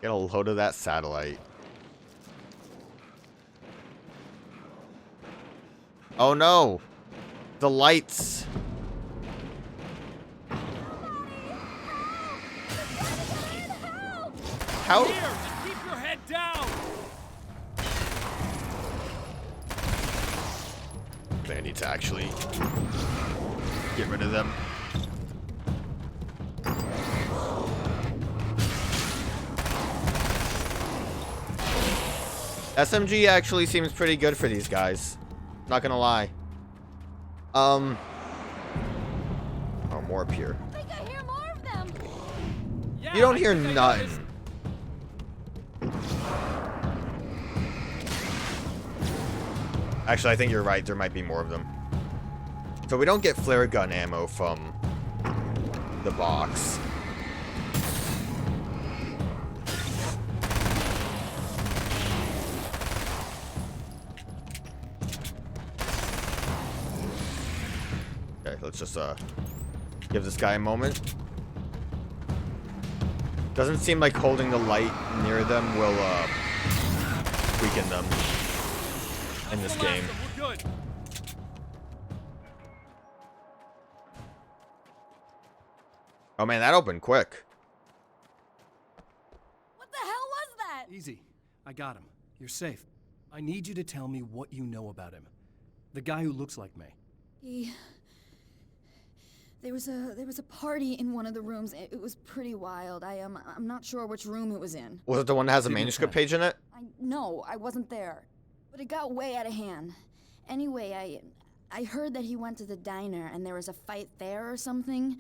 Get a load of that satellite. Oh no! The lights! How? Here, just keep your head down. I need to actually get rid of them. SMG actually seems pretty good for these guys. Not gonna lie. Oh, more up here. I think I hear more of them. Yeah, You don't I hear think I nothing. noticed. Actually, I think you're right. There might be more of them. So we don't get flare gun ammo from the box. Okay, let's just give this guy a moment. Doesn't seem like holding the light near them will weaken them in this game. We're good. Oh man, that opened quick. What the hell was that? Easy. I got him. You're safe. I need you to tell me what you know about him. The guy who looks like me. There was a party in one of the rooms. It was pretty wild. I'm not sure which room it was in. Was it the one that has a Give me a manuscript pen. page in it? No, I wasn't there. But it got way out of hand. Anyway, I heard that he went to the diner and there was a fight there or something.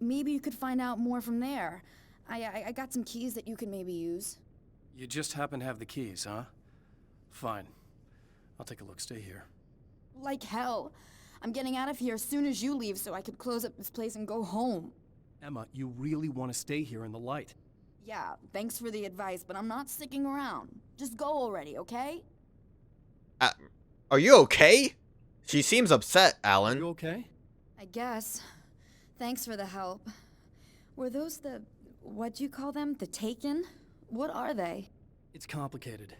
Maybe you could find out more from there. I got some keys that you could maybe use. You just happen to have the keys, huh? Fine. I'll take a look. Stay here. Like hell. I'm getting out of here as soon as you leave so I could close up this place and go home. Emma, you really want to stay here in the light. Yeah, thanks for the advice, but I'm not sticking around. Just go already, okay? Are you okay? She seems upset, Alan. You okay? I guess. Thanks for the help. Were those what'd you call them? The Taken? What are they? It's complicated.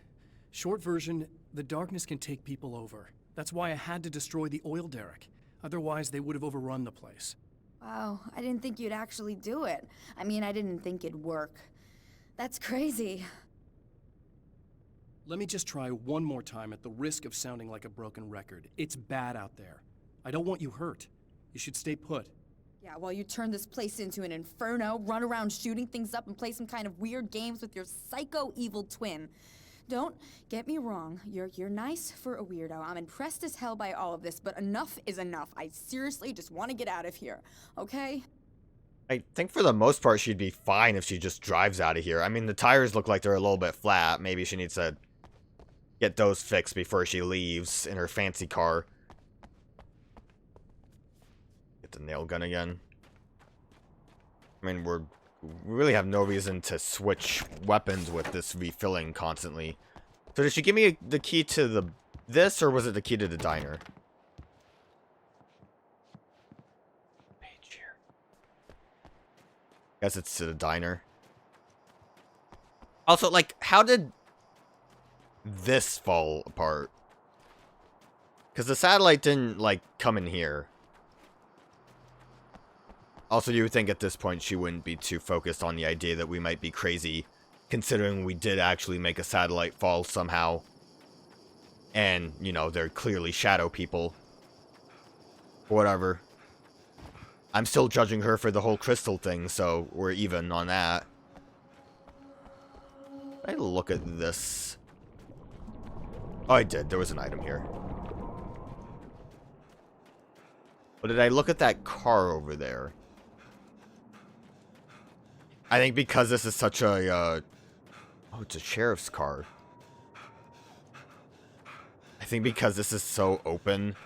Short version, the darkness can take people over. That's why I had to destroy the oil derrick. Otherwise, they would have overrun the place. Wow, I didn't think you'd actually do it. I mean, I didn't think it'd work. That's crazy. Let me just try one more time at the risk of sounding like a broken record. It's bad out there. I don't want you hurt. You should stay put. Yeah, while you turn this place into an inferno, run around shooting things up and play some kind of weird games with your psycho evil twin. Don't get me wrong, you're nice for a weirdo. I'm impressed as hell by all of this, but enough is enough. I seriously just want to get out of here, okay? I think for the most part she'd be fine if she just drives out of here. I mean, the tires look like they're a little bit flat. Maybe she needs to get those fixed before she leaves in her fancy car. Get the nail gun again. I mean, we really have no reason to switch weapons with this refilling constantly. So did she give me the key to this, or was it the key to the diner? Page here. Guess it's to the diner. Also, like, how did this fall apart? Because the satellite didn't, like, come in here. Also, you would think at this point she wouldn't be too focused on the idea that we might be crazy, considering we did actually make a satellite fall somehow. And, you know, they're clearly shadow people. Whatever. I'm still judging her for the whole crystal thing, so we're even on that. I look at this. Oh, I did. There was an item here. But did I look at that car over there? I think because this is such a, oh, it's a sheriff's car. I think because this is so open,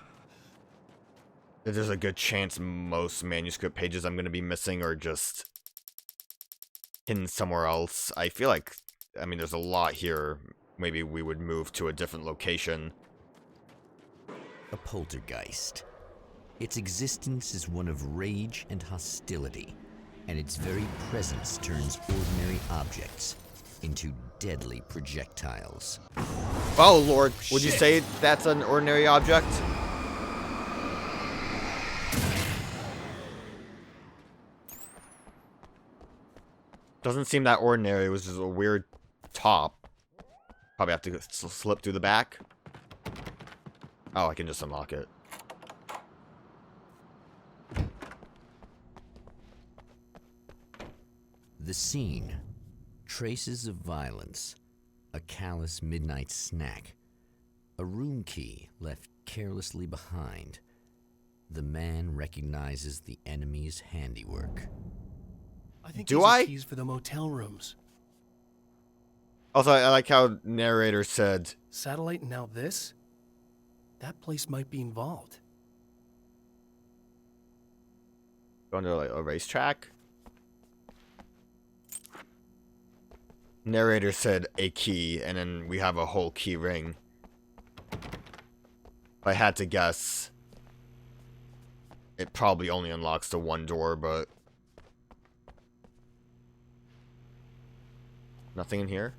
that there's a good chance most manuscript pages I'm going to be missing are just hidden somewhere else. I feel like, I mean, there's a lot here. Maybe we would move to a different location. A poltergeist. Its existence is one of rage and hostility, and its very presence turns ordinary objects into deadly projectiles. Oh, Lord. Would you say that's an ordinary object? Doesn't seem that ordinary. It was just a weird top. Probably have to slip through the back. Oh, I can just unlock it. The scene. Traces of violence. A callous midnight snack. A room key left carelessly behind. The man recognizes the enemy's handiwork. I think Do these are I? keys for the motel rooms. Also, I like how narrator said, Satellite and now this? That place might be involved. going to like a racetrack. Narrator said a key, and then we have a whole key ring. If I had to guess, it probably only unlocks the one door, but nothing in here.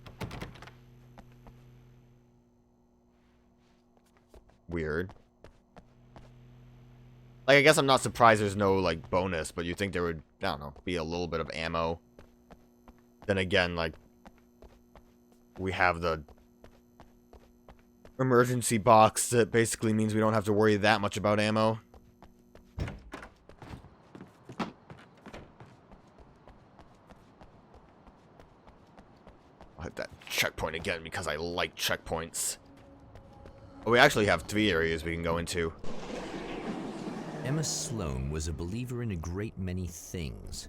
Weird. Like, I guess I'm not surprised there's no, like, bonus, but you'd think there would, I don't know, be a little bit of ammo. Then again, like, we have the emergency box that basically means we don't have to worry that much about ammo. I'll hit that checkpoint again because I like checkpoints. Oh, we actually have 3 areas we can go into. Emma Sloan was a believer in a great many things,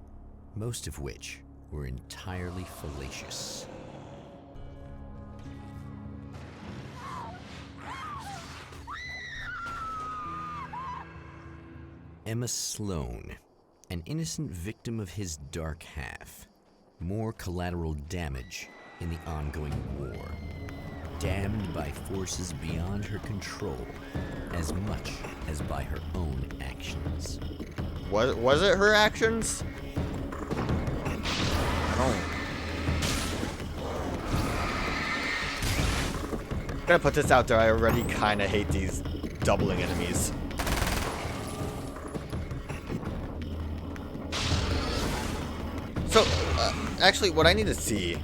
most of which were entirely fallacious. Emma Sloan, an innocent victim of his dark half. More collateral damage in the ongoing war. Damned by forces beyond her control, as much as by her own actions. Was it her actions? Oh. I'm gonna put this out there, I already kinda hate these doubling enemies. So, actually, what I need to see...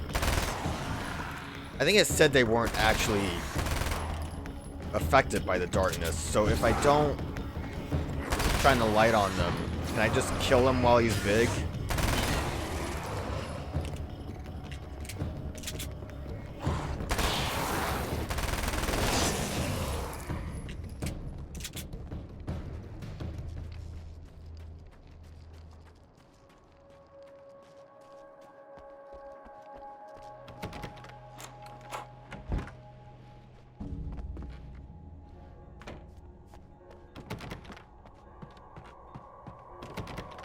I think it said they weren't actually affected by the darkness, so if I don't shine the light on them, can I just kill him while he's big?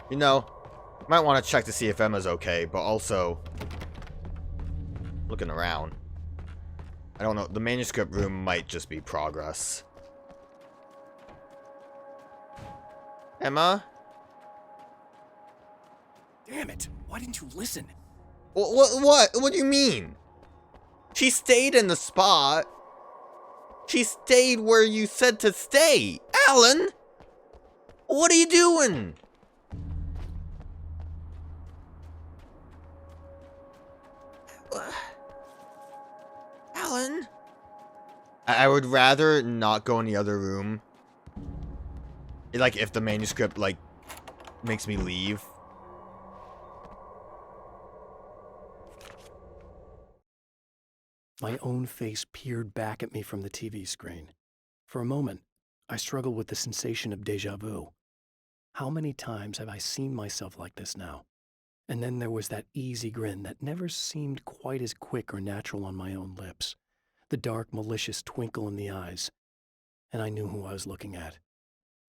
You know, might want to check to see if Emma's okay, but also looking around. I don't know, the manuscript room might just be progress. Emma? Damn it! Why didn't you listen? What do you mean? She stayed in the spot. She stayed where you said to stay. Alan? What are you doing? Alan? I would rather not go in the other room. Like, if the manuscript, like, makes me leave. My own face peered back at me from the TV screen. For a moment, I struggled with the sensation of déjà vu. How many times have I seen myself like this now? And then there was that easy grin that never seemed quite as quick or natural on my own lips. The dark, malicious twinkle in the eyes. And I knew who I was looking at.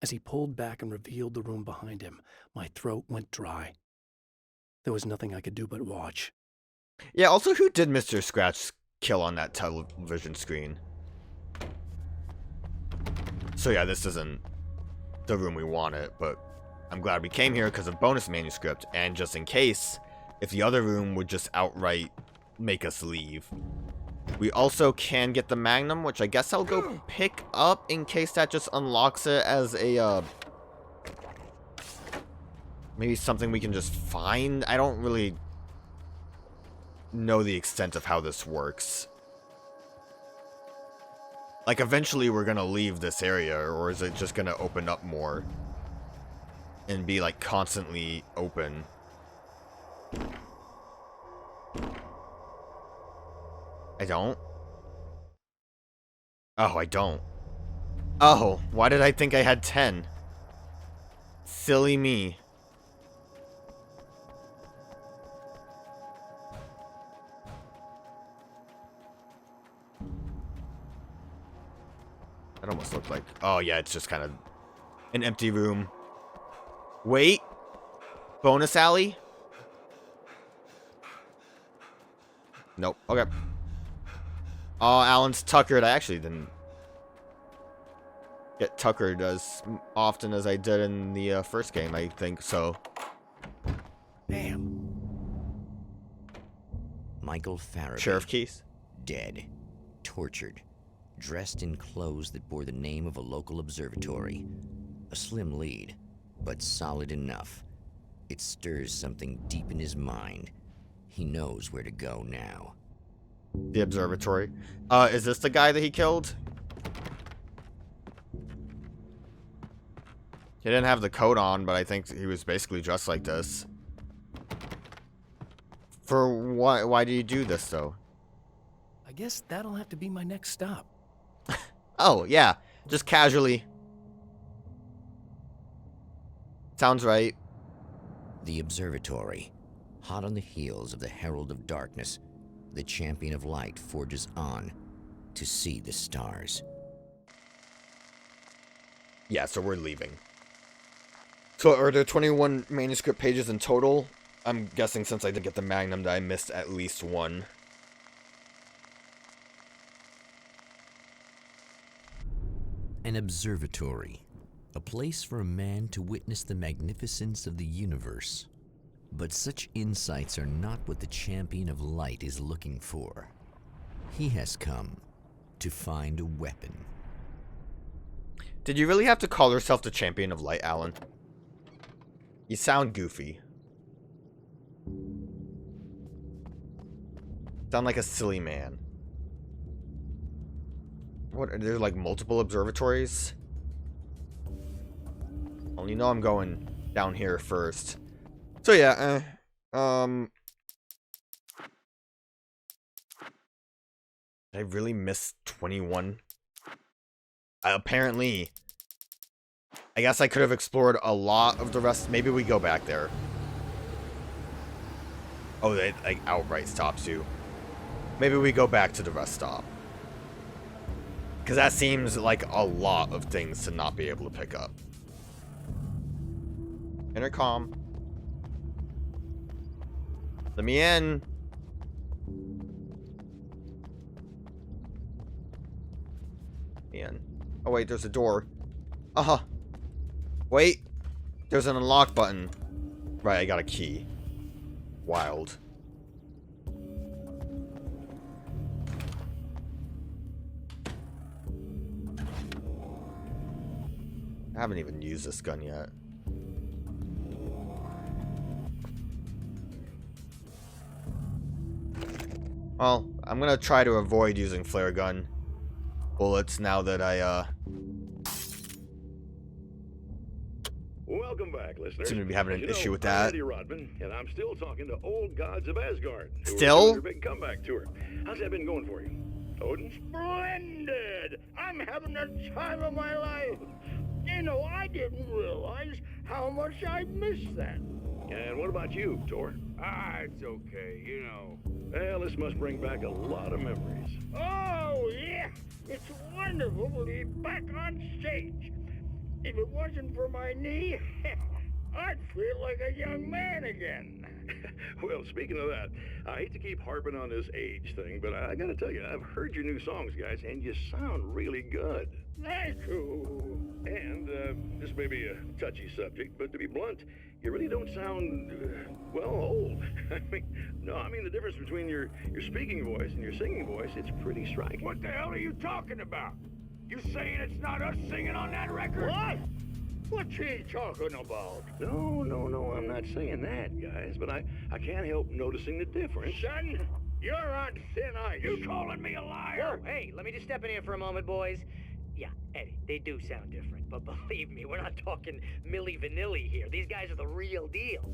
As he pulled back and revealed the room behind him, my throat went dry. There was nothing I could do but watch. Yeah, also, who did Mr. Scratch kill on that television screen? So yeah, this isn't the room we wanted, but I'm glad we came here because of bonus manuscript, and just in case, if the other room would just outright make us leave. We also can get the Magnum, which I guess I'll go pick up in case that just unlocks it as a, maybe something we can just find. I don't really know the extent of how this works. Like, eventually we're gonna leave this area, or is it just gonna open up more? And be, like, constantly open? I don't. Oh, I don't. Oh, why did I think I had 10? Silly me. That almost looked like... Oh, yeah, it's just kind of an empty room. Wait. Bonus alley? Nope. Okay. Oh, Alan's tuckered. I actually didn't get tuckered as often as I did in the first game, I think, so. Damn. Michael Farabee. Sheriff Keys? Dead. Tortured. Dressed in clothes that bore the name of a local observatory. A slim lead, but solid enough. It stirs something deep in his mind. He knows where to go now. The observatory. Is this the guy that he killed? He didn't have the coat on, but I think he was basically dressed like this. For what? Why do you do this, though? I guess that'll have to be my next stop. Oh, yeah. Just casually. Sounds right. The observatory. Hot on the heels of the Herald of Darkness, the champion of light forges on to see the stars. Yeah, so we're leaving. So are there 21 manuscript pages in total? I'm guessing since I did get the Magnum that I missed at least one. An observatory. A place for a man to witness the magnificence of the universe. But such insights are not what the champion of light is looking for. He has come to find a weapon. Did you really have to call yourself the champion of light, Alan? You sound goofy. Sound like a silly man. What, are there like multiple observatories? Well, you know I'm going down here first. So yeah, did I really miss 21? Apparently. I guess I could have explored a lot of the rest. Maybe we go back there. Oh, they like outright stops you. Maybe we go back to the rest stop. Because that seems like a lot of things to not be able to pick up. Intercom. Let me in. Oh wait, there's a door. Uh-huh. Wait. There's an unlock button. Right, I got a key. Wild. I haven't even used this gun yet. Well, I'm gonna try to avoid using flare gun bullets now that I Welcome back, listeners. seem to be having an issue with I'm that. Eddie Rodman, and I'm still talking to old gods of Asgard. Who are Still? doing their big comeback tour. How's that been going for you? Odin? Splendid! I'm having the time of my life. You know, I didn't realize how much I missed that. And what about you, Tor? It's okay, you know. Well, this must bring back a lot of memories. Oh, yeah. It's wonderful to be back on stage. If it wasn't for my knee, I'd feel like a young man again. Well, speaking of that, I hate to keep harping on this age thing, but I gotta tell you, I've heard your new songs, guys, and you sound really good. Thank you. And this may be a touchy subject, but to be blunt, you really don't sound, well, old. I mean the difference between your speaking voice and your singing voice, it's pretty striking. What the hell are you talking about? You saying it's not us singing on that record? What? What's he talking about? No, I'm not saying that, guys, but I can't help noticing the difference. Son, you're on thin ice. You calling me a liar? Whoa, hey, let me just step in here for a moment, boys. Yeah, Eddie, they do sound different, but believe me, we're not talking Milli Vanilli here. These guys are the real deal.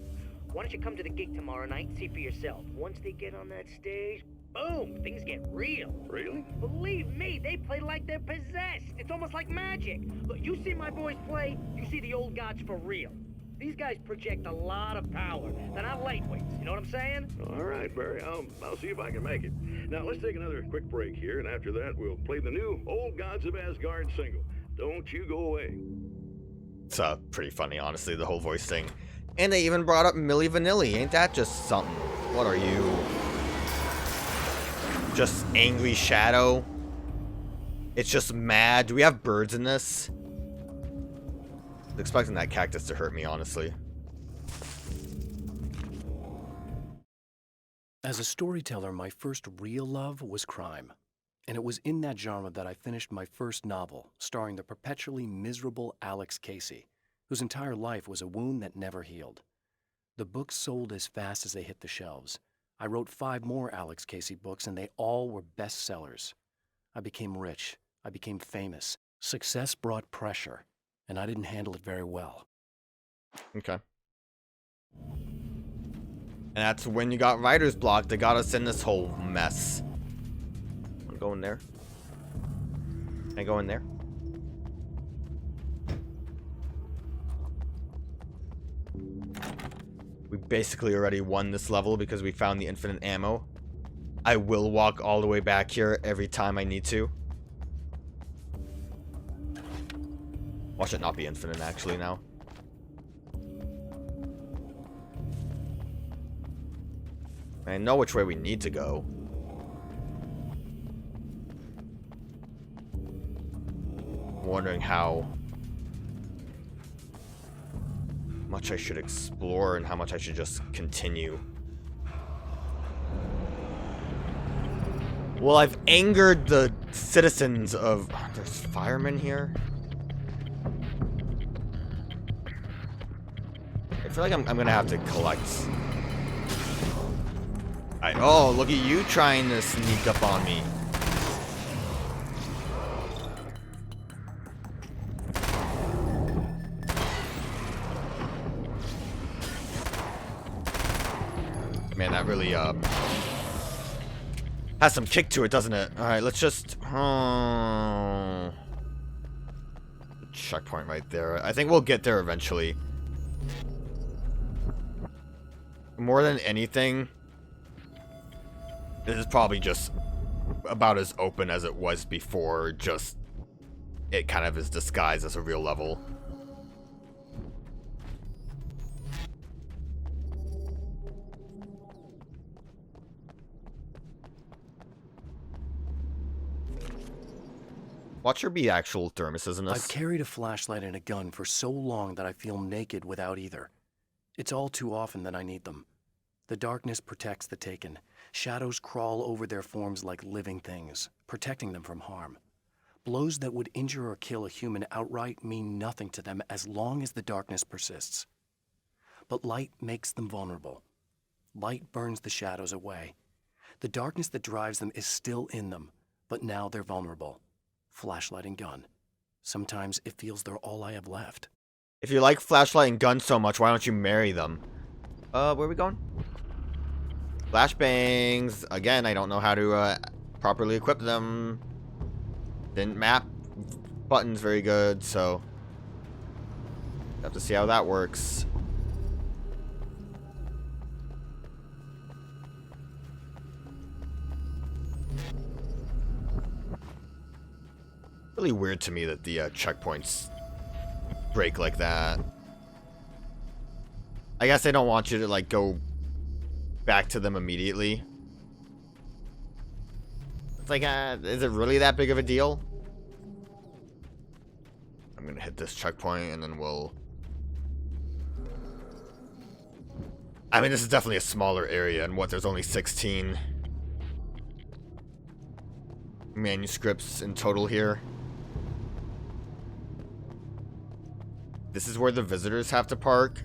Why don't you come to the gig tomorrow night and see for yourself? Once they get on that stage, boom, things get real. Really? Believe me, they play like they're possessed. It's almost like magic. Look, you see my boys play, you see the old gods for real. These guys project a lot of power. They're not lightweights, you know what I'm saying? All right, Barry, I'll see if I can make it. Now, let's take another quick break here, and after that, we'll play the new Old Gods of Asgard single. Don't you go away. It's pretty funny, honestly, the whole voice thing. And they even brought up Milli Vanilli. Ain't that just something? What are you? Just angry shadow? It's just mad. Do we have birds in this? I was expecting that cactus to hurt me, honestly. As a storyteller, my first real love was crime. And it was in that genre that I finished my first novel, starring the perpetually miserable Alex Casey, whose entire life was a wound that never healed. The books sold as fast as they hit the shelves. I wrote 5 more Alex Casey books, and they all were bestsellers. I became rich. I became famous. Success brought pressure, and I didn't handle it very well. Okay. And that's when you got writer's block that got us in this whole mess. I'm going there. Can I go in there? We basically already won this level because we found the infinite ammo. I will walk all the way back here every time I need to. Watch it not be infinite actually now. I know which way we need to go. I'm wondering how much I should explore and how much I should just continue. Well, I've angered the citizens of... There's firemen here? I feel like I'm gonna have to collect... Oh, look at you trying to sneak up on me. Man, that really has some kick to it, doesn't it? Alright, let's just checkpoint right there. I think we'll get there eventually. More than anything, this is probably just about as open as it was before, just it kind of is disguised as a real level. Watch there be actual thermoses in this. I've carried a flashlight and a gun for so long that I feel naked without either. It's all too often that I need them. The darkness protects the taken. Shadows crawl over their forms like living things, protecting them from harm. Blows that would injure or kill a human outright mean nothing to them as long as the darkness persists. But light makes them vulnerable. Light burns the shadows away. The darkness that drives them is still in them, but now they're vulnerable. Flashlight and gun. Sometimes it feels they're all I have left. If you like flashlight and gun so much, why don't you marry them? Where are we going? Flashbangs. Again, I don't know how to properly equip them. Didn't map buttons very good, so have to see how that works. Really weird to me that the checkpoints break like that. I guess they don't want you to like go back to them immediately. It's like, is it really that big of a deal? I'm gonna hit this checkpoint and then we'll... I mean, this is definitely a smaller area, and what, there's only 16 manuscripts in total here. This is where the visitors have to park?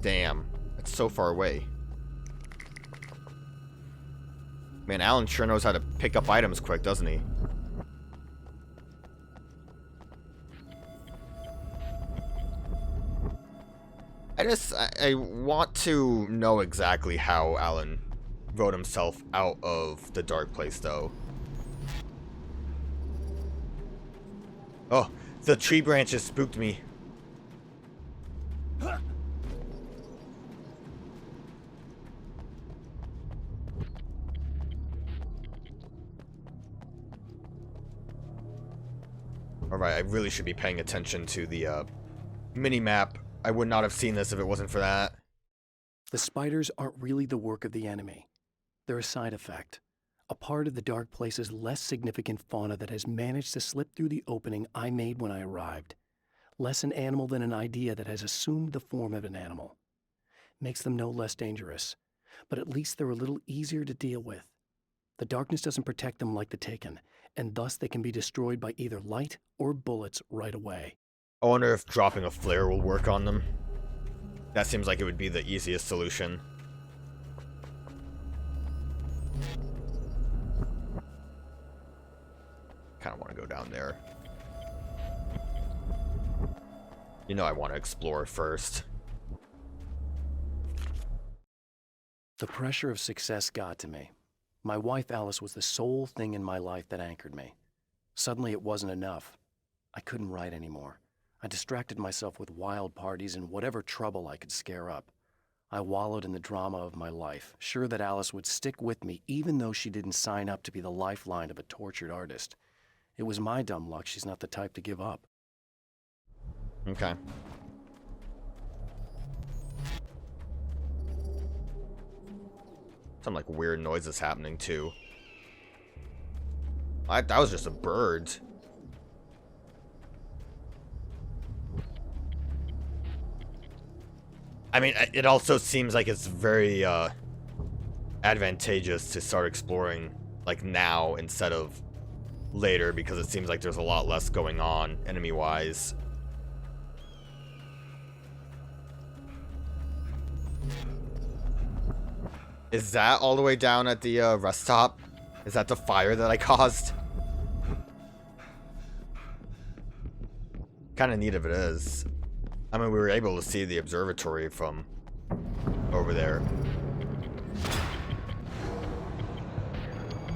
Damn, that's so far away. Man, Alan sure knows how to pick up items quick, doesn't he? I want to know exactly how Alan wrote himself out of the dark place, though. Oh, the tree branches spooked me. Alright, I really should be paying attention to the mini-map. I would not have seen this if it wasn't for that. The spiders aren't really the work of the enemy. They're a side effect, a part of the dark place's less significant fauna that has managed to slip through the opening I made when I arrived. Less an animal than an idea that has assumed the form of an animal. Makes them no less dangerous, but at least they're a little easier to deal with. The darkness doesn't protect them like the Taken, and thus they can be destroyed by either light or bullets right away. I wonder if dropping a flare will work on them. That seems like it would be the easiest solution. Kind of want to go down there. You know I want to explore first. The pressure of success got to me. My wife Alice was the sole thing in my life that anchored me. Suddenly it wasn't enough. I couldn't write anymore. I distracted myself with wild parties and whatever trouble I could scare up. I wallowed in the drama of my life, sure that Alice would stick with me even though she didn't sign up to be the lifeline of a tortured artist. It was my dumb luck she's not the type to give up. Okay. Some like weird noises happening too. That was just a bird. I mean, it also seems like it's very advantageous to start exploring like now instead of later, because it seems like there's a lot less going on enemy-wise. Is that all the way down at the rest stop? Is that the fire that I caused? Kind of neat if it is. I mean, we were able to see the observatory from over there.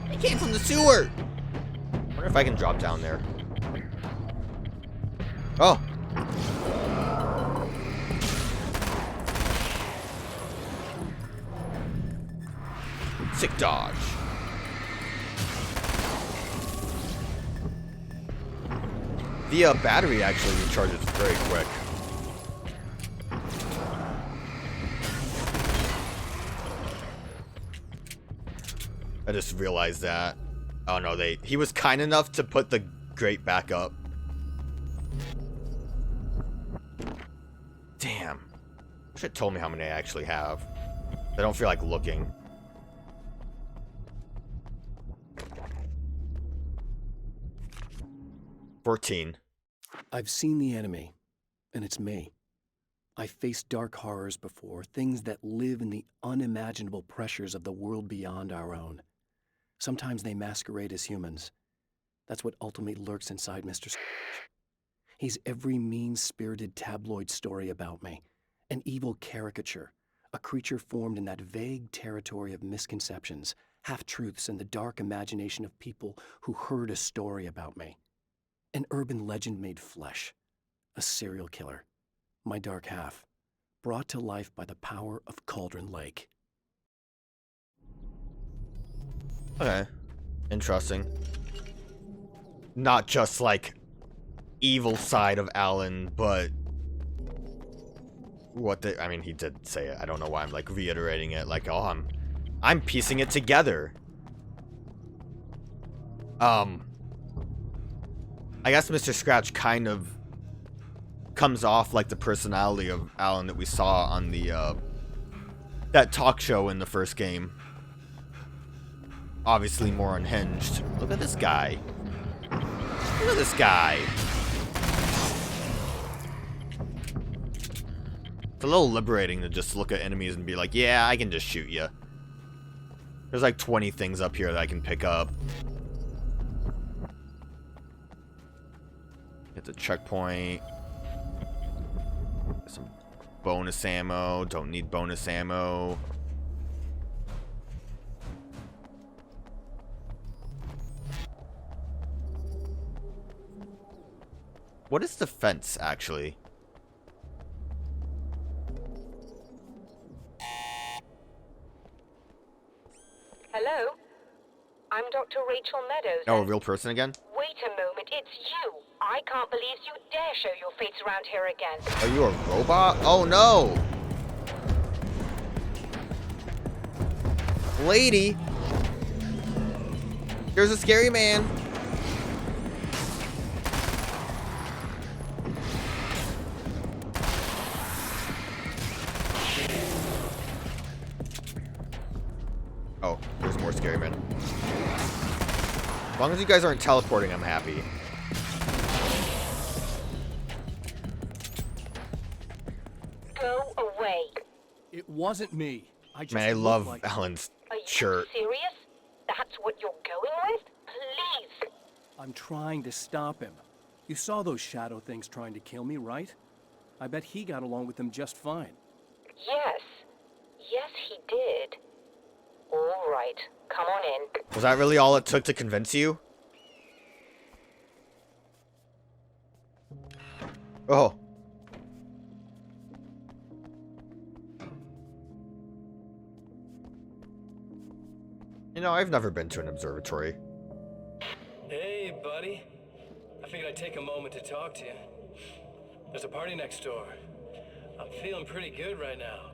It came from the sewer! I wonder if I can drop down there. Oh! Sick dodge. The battery actually recharges very quick. I just realized that. Oh no, he was kind enough to put the grate back up. Damn. Should have told me how many I actually have. I don't feel like looking. $14. I've seen the enemy, and it's me. I've faced dark horrors before, things that live in the unimaginable pressures of the world beyond our own. Sometimes they masquerade as humans. That's what ultimately lurks inside Mr. Scrooge. He's every mean-spirited tabloid story about me, an evil caricature, a creature formed in that vague territory of misconceptions, half-truths, and the dark imagination of people who heard a story about me. An urban legend made flesh, a serial killer, my dark half, brought to life by the power of Cauldron Lake. Okay. Interesting. Not just like evil side of Alan, but I mean, he did say it. I don't know why I'm like reiterating it. Like, oh, I'm piecing it together. I guess Mr. Scratch kind of comes off like the personality of Alan that we saw on the that talk show in the first game. Obviously more unhinged. Look at this guy. Look at this guy. It's a little liberating to just look at enemies and be like, yeah, I can just shoot you. There's like 20 things up here that I can pick up. Get the checkpoint. Some bonus ammo. Don't need bonus ammo. What is the fence, actually? Hello? I'm Dr. Rachel Meadows. Oh, a real person again? Wait a moment, it's you. I can't believe you dare show your face around here again. Are you a robot? Oh no! Lady! Here's a scary man. Oh, there's more scary men. As long as you guys aren't teleporting, I'm happy. Go away. It wasn't me. I just Man, I looked love like... Alan's Are you shirt. serious? That's what you're going with? Please. I'm trying to stop him. You saw those shadow things trying to kill me, right? I bet he got along with them just fine. Yes. Yes, he did. All right. Come on in. Was that really all it took to convince you? Oh. You know, I've never been to an observatory. Hey, buddy. I figured I'd take a moment to talk to you. There's a party next door. I'm feeling pretty good right now.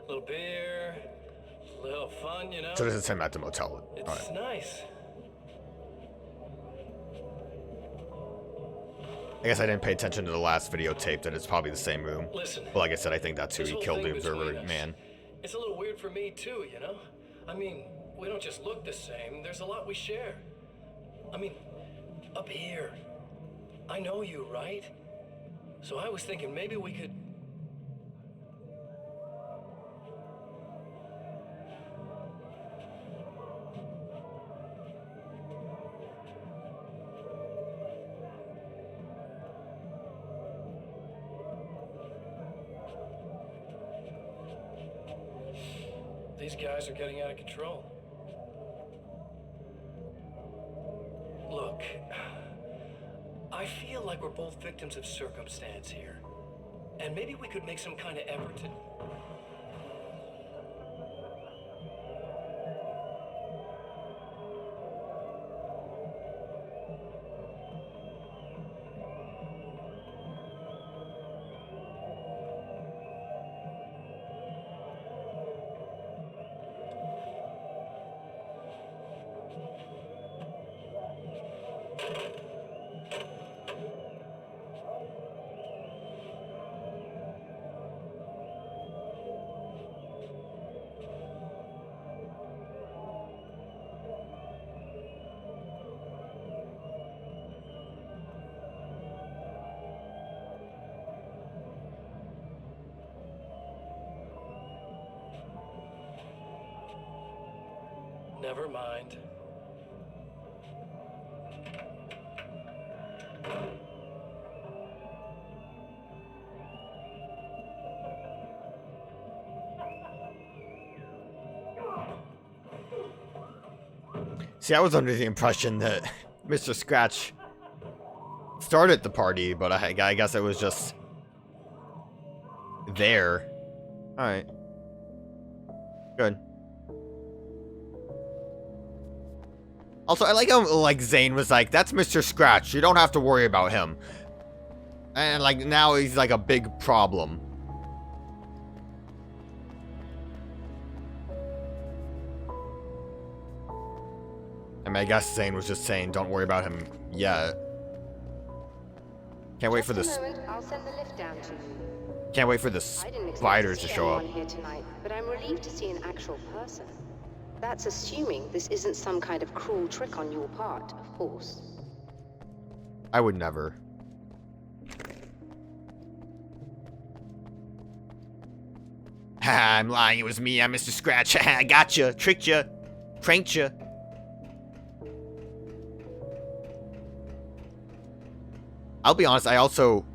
A little beer, a little fun, you know? So this is him at the motel. It's Alright. nice. I guess I didn't pay attention to the last videotape that it's probably the same room. Listen. But like I said, I think that's who This he whole killed thing the observer between us, man. It's a little weird for me too, you know? I mean, we don't just look the same. There's a lot we share. I mean, up here. I know you, right? So I was thinking maybe we could... These guys are getting out of control. Look, I feel like we're both victims of circumstance here. And maybe we could make some kind of effort to... Never mind. See, I was under the impression that Mr. Scratch started the party, but I guess it was just there. Alright. Good. Also, I like how, like, Zane was like, that's Mr. Scratch, you don't have to worry about him. And, like, now he's, like, a big problem. I mean, I guess Zane was just saying, don't worry about him yet. Can't wait for Just this. a moment, I'll send the lift down to you. Can't wait for the I didn't expect spiders to to see show up. anyone here tonight, but I'm relieved to see an actual person. That's assuming this isn't some kind of cruel trick on your part, of course. I would never. Ha, I'm lying. It was me. I'm Mr. Scratch. I gotcha. Tricked you. Pranked you. I'll be honest. I also...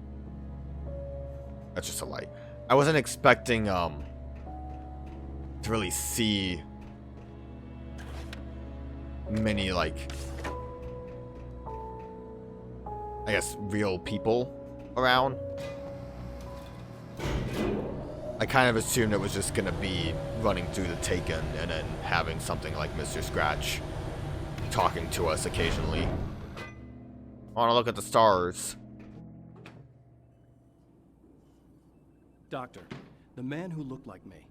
That's just a lie. I wasn't expecting, to really see many, like... I guess, real people around. I kind of assumed it was just gonna be running through the Taken and then having something like Mr. Scratch talking to us occasionally. I wanna look at the stars. Doctor, the man who looked like me,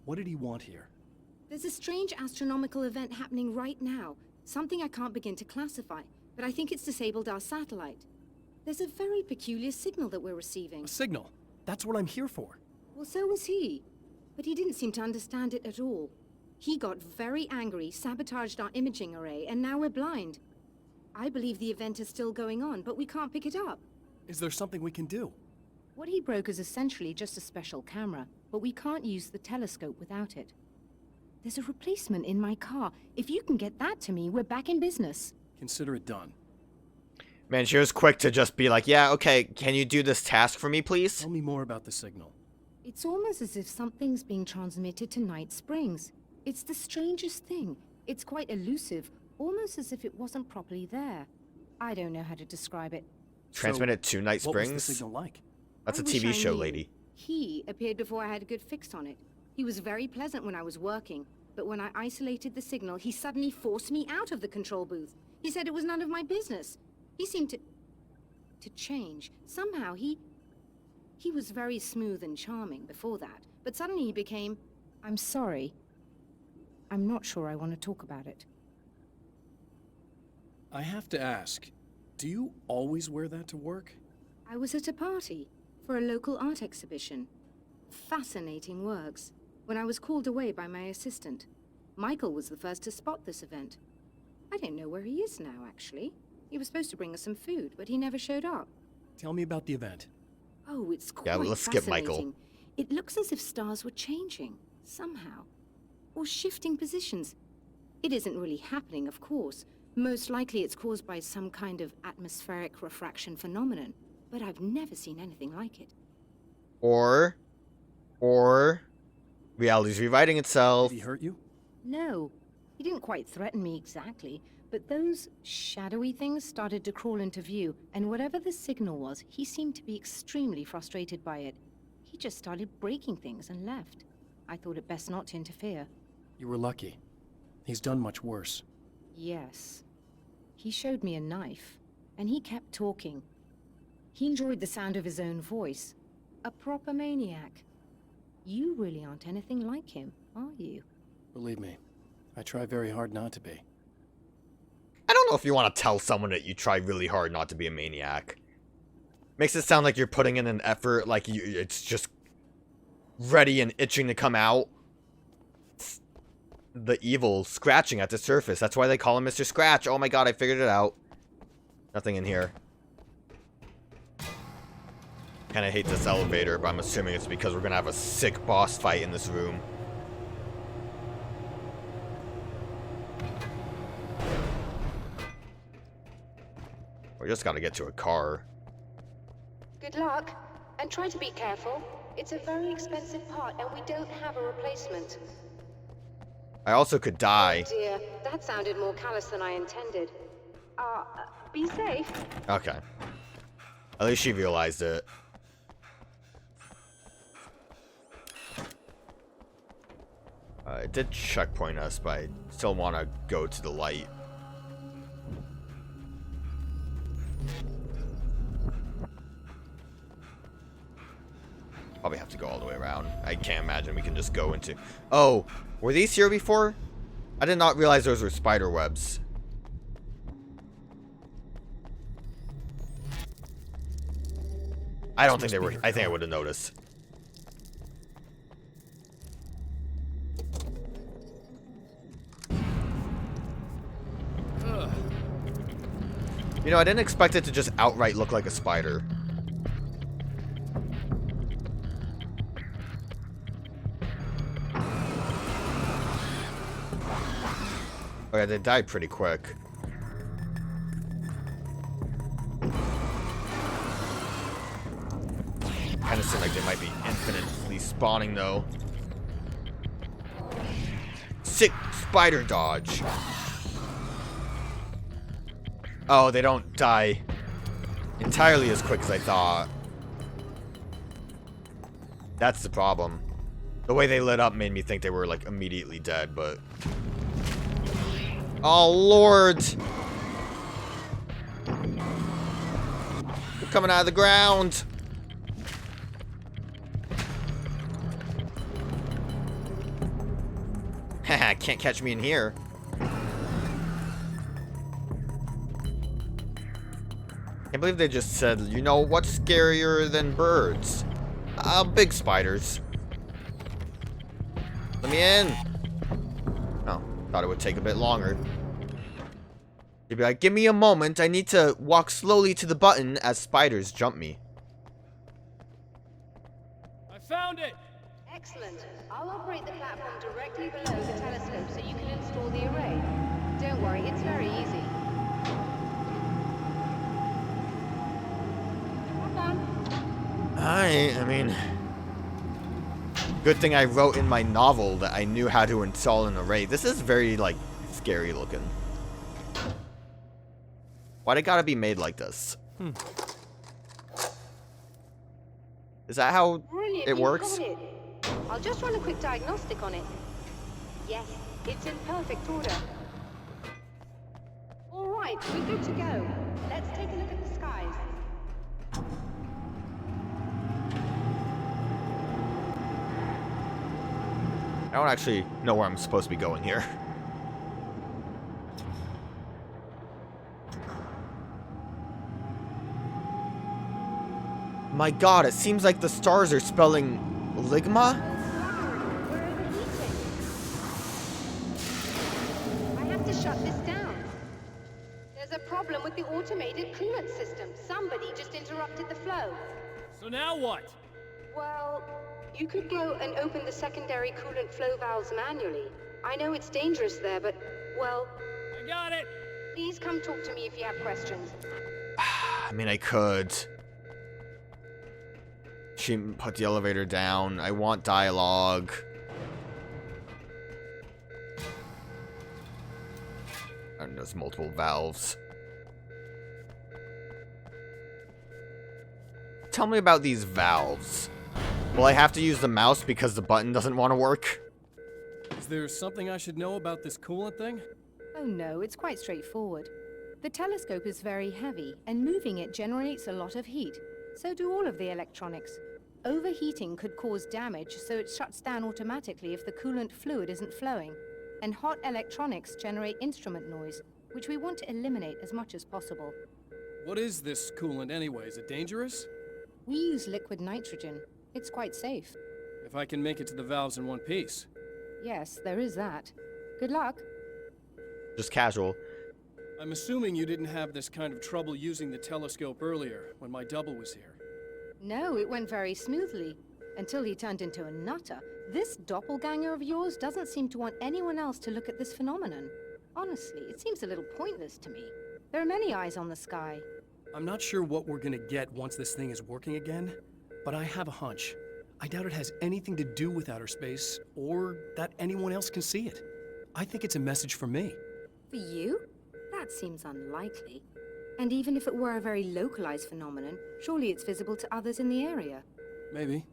what did he want here? There's a strange astronomical event happening right now. Something I can't begin to classify, but I think it's disabled our satellite. There's a very peculiar signal that we're receiving. A signal. That's what I'm here for. Well, so was he. But he didn't seem to understand it at all. He got very angry, sabotaged our imaging array, and now we're blind. I believe the event is still going on, but we can't pick it up. Is there something we can do? What he broke is essentially just a special camera, but we can't use the telescope without it. There's a replacement in my car. If you can get that to me, we're back in business. Consider it done. Man, she was quick to just be like, yeah, okay, can you do this task for me, please? Tell me more about the signal. It's almost as if something's being transmitted to Night Springs. It's the strangest thing. It's quite elusive, almost as if it wasn't properly there. I don't know how to describe it. Transmitted to Night Springs? What was the signal like? That's I a wish TV I show, knew. lady. He appeared before I had a good fix on it. He was very pleasant when I was working, but when I isolated the signal, he suddenly forced me out of the control booth. He said it was none of my business. He seemed to change. Somehow he was very smooth and charming before that, but suddenly he became, I'm sorry. I'm not sure I want to talk about it. I have to ask, do you always wear that to work? I was at a party for a local art exhibition. Fascinating works. When I was called away by my assistant. Michael was the first to spot this event. I don't know where he is now, actually. He was supposed to bring us some food, but he never showed up. Tell me about the event. Oh, it's quite Yeah, let's skip Michael. fascinating. It looks as if stars were changing, somehow. Or shifting positions. It isn't really happening, of course. Most likely it's caused by some kind of atmospheric refraction phenomenon. But I've never seen anything like it. Or reality's rewriting itself. Did he hurt you? No, he didn't quite threaten me exactly, but those shadowy things started to crawl into view, and whatever the signal was, he seemed to be extremely frustrated by it. He just started breaking things and left. I thought it best not to interfere. You were lucky. He's done much worse. Yes. He showed me a knife, and he kept talking. He enjoyed the sound of his own voice. A proper maniac. You really aren't anything like him, are you? Believe me, I try very hard not to be. I don't know if you want to tell someone that you try really hard not to be a maniac. Makes it sound like you're putting in an effort, like it's just ready and itching to come out. It's the evil scratching at the surface. That's why they call him Mr. Scratch. Oh my god, I figured it out. Nothing in here. Kinda hate this elevator, but I'm assuming it's because we're gonna have a sick boss fight in this room. We just gotta get to a car. Good luck, and try to be careful. It's a very expensive part, and we don't have a replacement. I also could die. Oh dear, that sounded more callous than I intended. Be safe. Okay. At least she realized it. It did checkpoint us, but I still want to go to the light. Probably have to go all the way around. I can't imagine we can just go into... Oh, were these here before? I did not realize those were spider webs. I don't think they were. I think I would have noticed. You know, I didn't expect it to just outright look like a spider. Oh yeah, they died pretty quick. Kind of seem like they might be infinitely spawning though. Sick spider dodge. Oh, they don't die entirely as quick as I thought. That's the problem. The way they lit up made me think they were like immediately dead, but... Oh, Lord! They're coming out of the ground! Haha, can't catch me in here. Can't believe they just said, you know, what's scarier than birds? Big spiders. Let me in. Oh, thought it would take a bit longer. They'd be like, give me a moment. I need to walk slowly to the button as spiders jump me. I found it! Excellent. I'll operate the platform directly below the telescope so you can install the array. Don't worry, it's very easy. I mean, good thing I wrote in my novel that I knew how to install an array. This is very, like, scary looking. Why'd it gotta be made like this? Is that how Brilliant, it works? Got it. I'll just run a quick diagnostic on it. Yes, it's in perfect order. All right, we're good to go. Let's take a look at the skies. I don't actually know where I'm supposed to be going here. My god, it seems like the stars are spelling Ligma? I have to shut this down. There's a problem with the automated coolant system. Somebody just interrupted the flow. So now what? Well, you could go and open the secondary coolant flow valves manually. I know it's dangerous there, but, well... I got it! Please come talk to me if you have questions. I mean, I could. She put the elevator down. I want dialogue. And there's multiple valves. Tell me about these valves. Will I have to use the mouse because the button doesn't want to work? Is there something I should know about this coolant thing? Oh no, it's quite straightforward. The telescope is very heavy, and moving it generates a lot of heat. So do all of the electronics. Overheating could cause damage, so it shuts down automatically if the coolant fluid isn't flowing. And hot electronics generate instrument noise, which we want to eliminate as much as possible. What is this coolant anyway? Is it dangerous? We use liquid nitrogen. It's quite safe. If I can make it to the valves in one piece. Yes, there is that. Good luck. Just casual. I'm assuming you didn't have this kind of trouble using the telescope earlier, when my double was here. No, it went very smoothly. Until he turned into a nutter. This doppelganger of yours doesn't seem to want anyone else to look at this phenomenon. Honestly, it seems a little pointless to me. There are many eyes on the sky. I'm not sure what we're gonna get once this thing is working again, but I have a hunch. I doubt it has anything to do with outer space, or that anyone else can see it. I think it's a message for me. For you? That seems unlikely. And even if it were a very localized phenomenon, surely it's visible to others in the area. Maybe.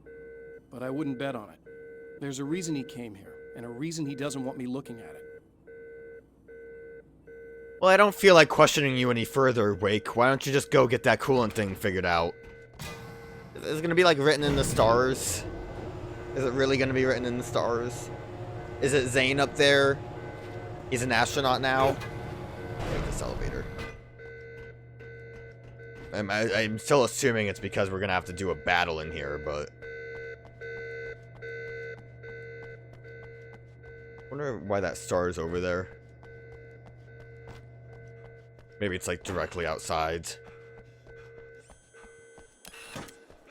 But I wouldn't bet on it. There's a reason he came here, and a reason he doesn't want me looking at it. Well, I don't feel like questioning you any further, Wake. Why don't you just go get that coolant thing figured out? Is it gonna be like written in the stars? Is it really gonna be written in the stars? Is it Zane up there? He's an astronaut now? Take this elevator. I'm still assuming it's because we're gonna have to do a battle in here, but... I wonder why that star is over there. Maybe it's like directly outside.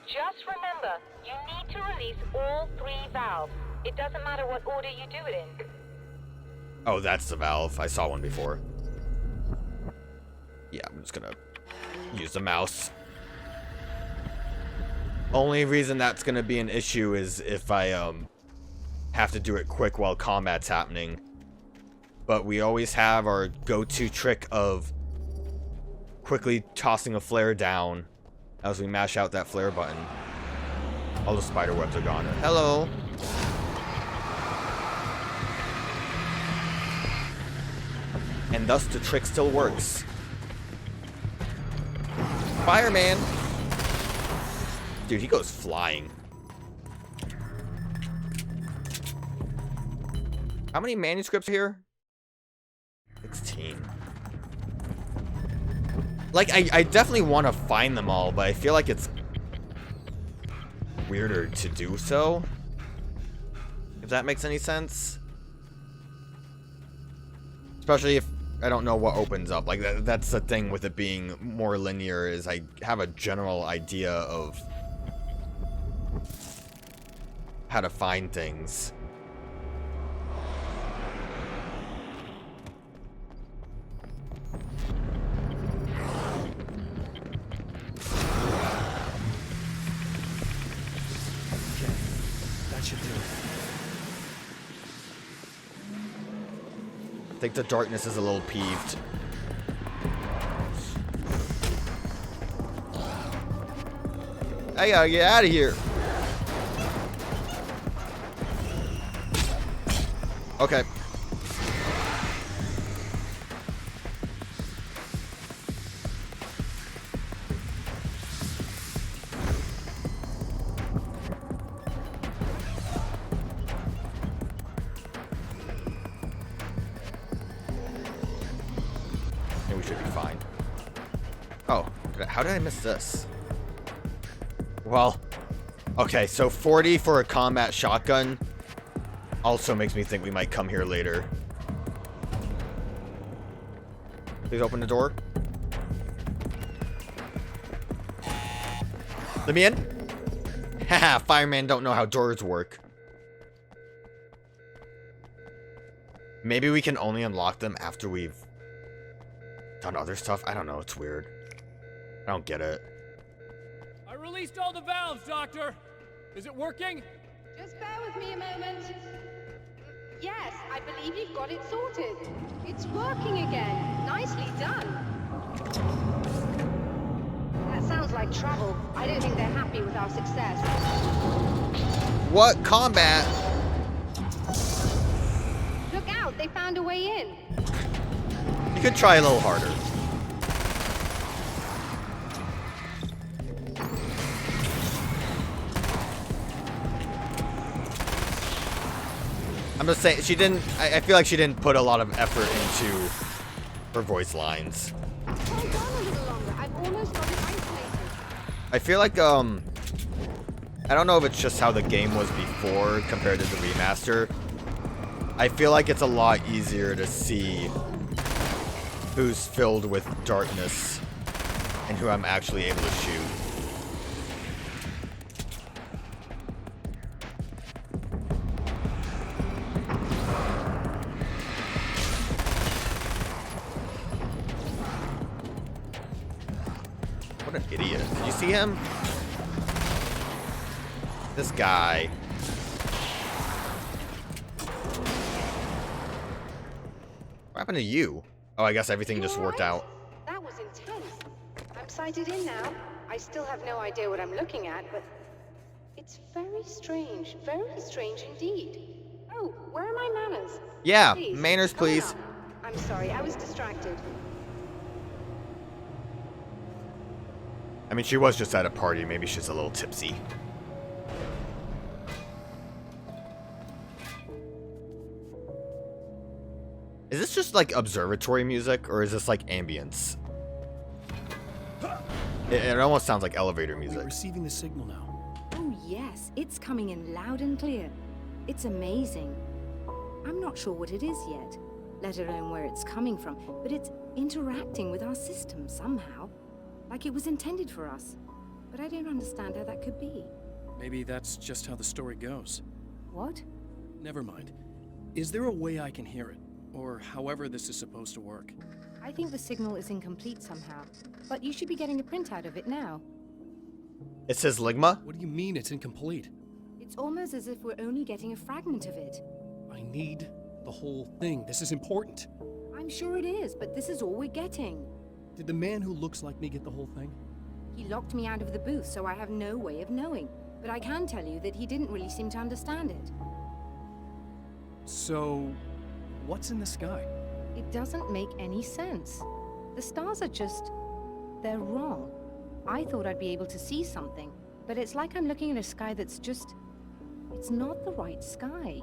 Just remember, you need to release all 3 valves. It doesn't matter what order you do it in. Oh, that's the valve. I saw one before. Yeah, I'm just gonna use the mouse. Only reason that's gonna be an issue is if I have to do it quick while combat's happening. But we always have our go-to trick of quickly tossing a flare down as we mash out that flare button. All the spider webs are gone. Hello. And thus the trick still works. Fireman! Dude, he goes flying. How many manuscripts are here? 16. Like, I definitely want to find them all, but I feel like it's weirder to do so. If that makes any sense. Especially if I don't know what opens up. Like, that's the thing with it being more linear, is I have a general idea of how to find things. I think the darkness is a little peeved. I gotta get out of here. Okay. We should be fine. Oh, how did I miss this? Well, okay, so 40 for a combat shotgun also makes me think we might come here later. Please open the door. Let me in. Haha, firemen don't know how doors work. Maybe we can only unlock them after we've done other stuff? I don't know, it's weird. I don't get it. I released all the valves, Doctor! Is it working? Just bear with me a moment. Yes, I believe you've got it sorted. It's working again. Nicely done. That sounds like trouble. I don't think they're happy with our success. What? Combat? Look out, they found a way in. You could try a little harder. I'm just saying, she didn't... I feel like she didn't put a lot of effort into her voice lines. Hold on a little longer. I've almost got it isolated. I feel like, I don't know if it's just how the game was before compared to the remaster. I feel like it's a lot easier to see who's filled with darkness and who I'm actually able to shoot. What an idiot. Did you see him? This guy. What happened to you? Oh, I guess everything just worked out. That was intense. I'm sighted in now. I still have no idea what I'm looking at, but it's very strange indeed. Oh, where are my manners? Yeah, Please, manners, come please. on. I'm sorry, I was distracted. I mean, she was just at a party. Maybe she's a little tipsy. Is this just like observatory music, or is this like ambience? It almost sounds like elevator We're music. receiving the signal now. Oh, yes, it's coming in loud and clear. It's amazing. I'm not sure what it is yet, let alone where it's coming from, but it's interacting with our system somehow, like it was intended for us. But I don't understand how that could be. Maybe that's just how the story goes. What? Never mind. Is there a way I can hear it? Or however this is supposed to work? I think the signal is incomplete somehow, but you should be getting a printout of it now. It says Ligma? What do you mean it's incomplete? It's almost as if we're only getting a fragment of it. I need the whole thing. This is important. I'm sure it is, but this is all we're getting. Did the man who looks like me get the whole thing? He locked me out of the booth, so I have no way of knowing. But I can tell you that he didn't really seem to understand it. So, what's in the sky? It doesn't make any sense. The stars are just... they're wrong. I thought I'd be able to see something, but it's like I'm looking at a sky that's just... it's not the right sky.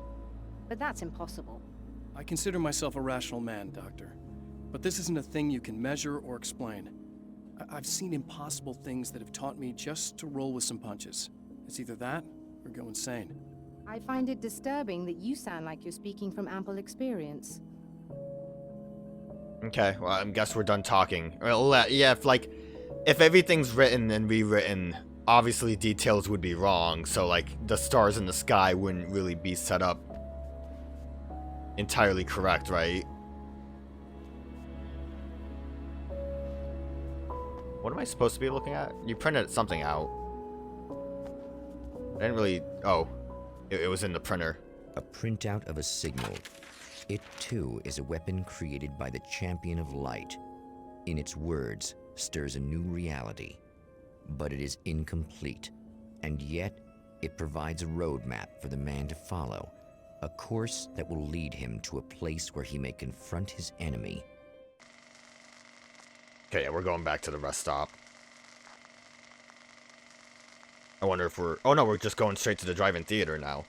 But that's impossible. I consider myself a rational man, Doctor. But this isn't a thing you can measure or explain. I've seen impossible things that have taught me just to roll with some punches. It's either that, or go insane. I find it disturbing that you sound like you're speaking from ample experience. Okay, well, I guess we're done talking. Well, yeah, if everything's written and rewritten, obviously details would be wrong, so, like, the stars in the sky wouldn't really be set up entirely correct, right? What am I supposed to be looking at? You printed something out. I didn't really... Oh, it was in the printer. A printout of a signal. It, too, is a weapon created by the Champion of Light. In its words, stirs a new reality. But it is incomplete, and yet it provides a roadmap for the man to follow. A course that will lead him to a place where he may confront his enemy. Okay, yeah, we're going back to the rest stop. I wonder if we're... Oh no, we're just going straight to the drive-in theater now.